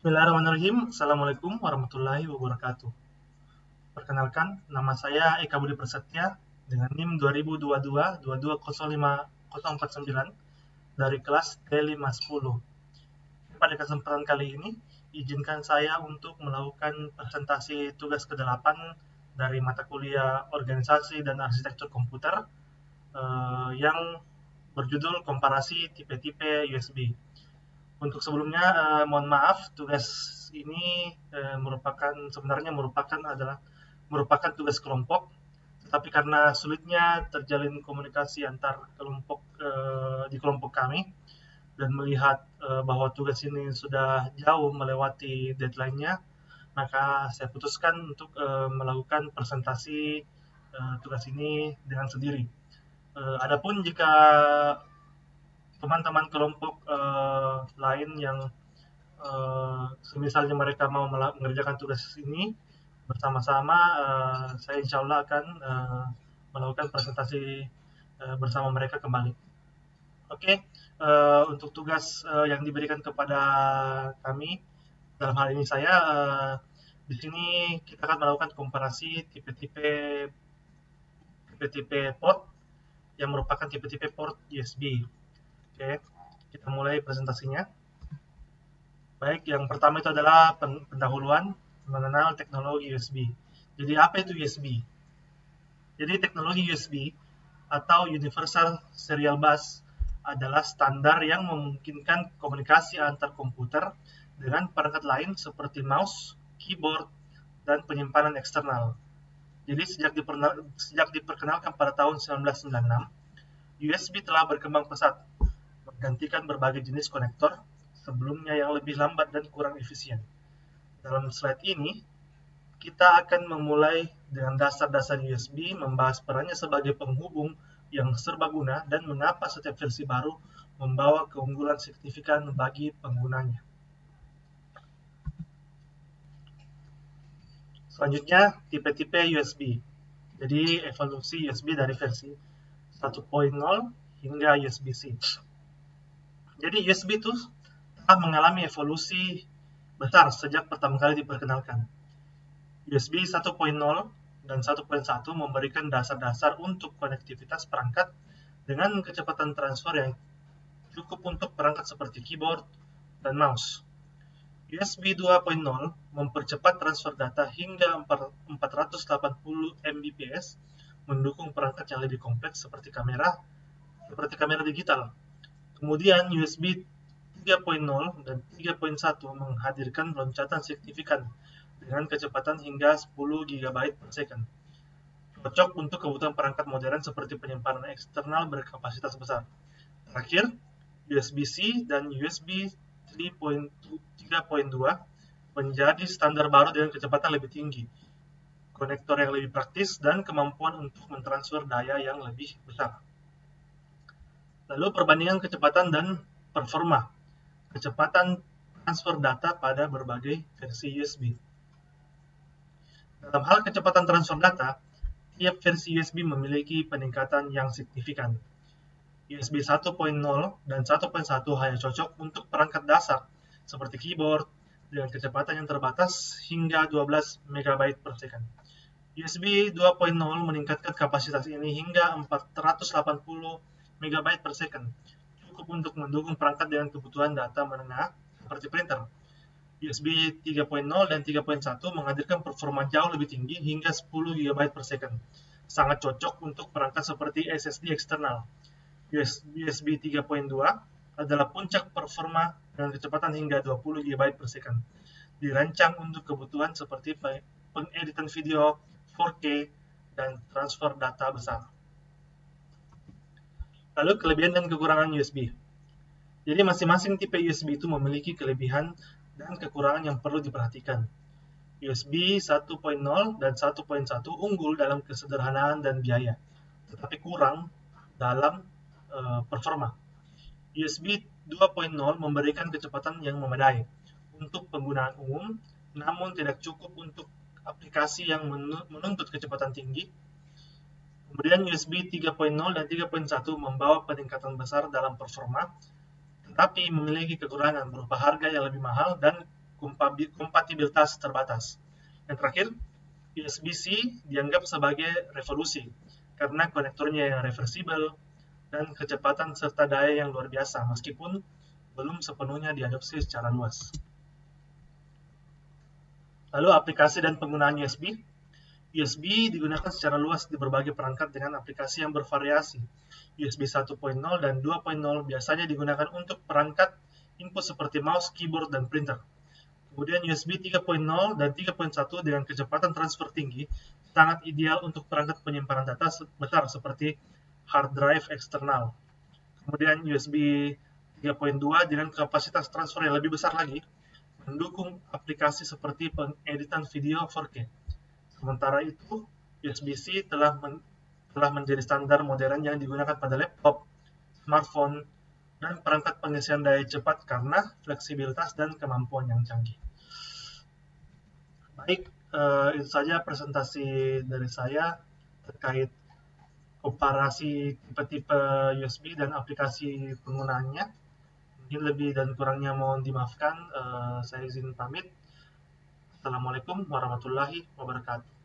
Bismillahirrahmanirrahim. Assalamualaikum warahmatullahi wabarakatuh. Perkenalkan, nama saya Eka Budi Prasetya dengan NIM 2022-2205049 dari kelas T510. Pada kesempatan kali ini, izinkan saya untuk melakukan presentasi tugas ke-8 dari mata kuliah Organisasi dan Arsitektur Komputer yang berjudul Komparasi Tipe-tipe USB. Untuk sebelumnya, mohon maaf, tugas ini sebenarnya merupakan tugas kelompok, tetapi karena sulitnya terjalin komunikasi antar kelompok di kelompok kami dan melihat bahwa tugas ini sudah jauh melewati deadline-nya, maka saya putuskan untuk melakukan presentasi tugas ini dengan sendiri. Adapun jika teman-teman kelompok lain yang semisalnya mereka mau mengerjakan tugas ini bersama-sama, saya insya Allah akan melakukan presentasi bersama mereka kembali. Oke, untuk tugas yang diberikan kepada kami, dalam hal ini saya, di sini kita akan melakukan komparasi tipe-tipe port yang merupakan tipe-tipe port USB. Oke, kita mulai presentasinya. Baik, yang pertama itu adalah pendahuluan mengenal teknologi USB. Jadi apa itu USB? Jadi teknologi USB atau Universal Serial Bus adalah standar yang memungkinkan komunikasi antar komputer dengan perangkat lain seperti mouse, keyboard, dan penyimpanan eksternal. Jadi sejak diperkenalkan pada tahun 1996, USB telah berkembang pesat, menggantikan berbagai jenis konektor sebelumnya yang lebih lambat dan kurang efisien. Dalam slide ini, kita akan memulai dengan dasar-dasar USB, membahas perannya sebagai penghubung yang serbaguna dan mengapa setiap versi baru membawa keunggulan signifikan bagi penggunanya. Selanjutnya, tipe-tipe USB. Jadi, evolusi USB dari versi 1.0 hingga USB-C. Jadi, USB itu telah mengalami evolusi besar sejak pertama kali diperkenalkan. USB 1.0 dan 1.1 memberikan dasar-dasar untuk konektivitas perangkat dengan kecepatan transfer yang cukup untuk perangkat seperti keyboard dan mouse. USB 2.0 mempercepat transfer data hingga 480 Mbps, mendukung perangkat yang lebih kompleks seperti kamera digital. Kemudian USB 3.0 dan 3.1 menghadirkan loncatan signifikan dengan kecepatan hingga 10 GB per second. Cocok untuk kebutuhan perangkat modern seperti penyimpanan eksternal berkapasitas besar. Terakhir, USB-C dan USB 3.2 menjadi standar baru dengan kecepatan lebih tinggi, konektor yang lebih praktis, dan kemampuan untuk mentransfer daya yang lebih besar. Lalu perbandingan kecepatan dan performa. Kecepatan transfer data pada berbagai versi USB. Dalam hal kecepatan transfer data, tiap versi USB memiliki peningkatan yang signifikan. USB 1.0 dan 1.1 hanya cocok untuk perangkat dasar seperti keyboard dengan kecepatan yang terbatas hingga 12 MB per second. USB 2.0 meningkatkan kapasitas ini hingga 480 MB per second, cukup untuk mendukung perangkat dengan kebutuhan data menengah seperti printer. USB 3.0 dan 3.1 menghadirkan performa jauh lebih tinggi hingga 10 GB per second. Sangat cocok untuk perangkat seperti SSD eksternal. USB 3.2 adalah puncak performa dengan kecepatan hingga 20 GB per second. Dirancang untuk kebutuhan seperti pengeditan video 4K dan transfer data besar. Lalu kelebihan dan kekurangan USB. Jadi masing-masing tipe USB itu memiliki kelebihan dan kekurangan yang perlu diperhatikan. USB 1.0 dan 1.1 unggul dalam kesederhanaan dan biaya, tetapi kurang dalam performa. USB 2.0 memberikan kecepatan yang memadai untuk penggunaan umum, namun tidak cukup untuk aplikasi yang menuntut kecepatan tinggi. Kemudian USB 3.0 dan 3.1 membawa peningkatan besar dalam performa, tetapi memiliki kekurangan berupa harga yang lebih mahal dan kompatibilitas terbatas. Yang terakhir, USB-C dianggap sebagai revolusi karena konektornya yang reversibel dan kecepatan serta daya yang luar biasa, meskipun belum sepenuhnya diadopsi secara luas. Lalu aplikasi dan penggunaan USB. USB digunakan secara luas di berbagai perangkat dengan aplikasi yang bervariasi. USB 1.0 dan 2.0 biasanya digunakan untuk perangkat input seperti mouse, keyboard, dan printer. Kemudian USB 3.0 dan 3.1 dengan kecepatan transfer tinggi sangat ideal untuk perangkat penyimpanan data besar seperti hard drive eksternal. Kemudian USB 3.2 dengan kapasitas transfer yang lebih besar lagi mendukung aplikasi seperti pengeditan video 4K. Sementara itu, USB-C telah menjadi standar modern yang digunakan pada laptop, smartphone, dan perangkat pengisian daya cepat karena fleksibilitas dan kemampuan yang canggih. Baik, itu saja presentasi dari saya terkait komparasi tipe-tipe USB dan aplikasi penggunaannya. Mungkin lebih dan kurangnya mohon dimaafkan. Saya izin pamit. Assalamualaikum warahmatullahi wabarakatuh.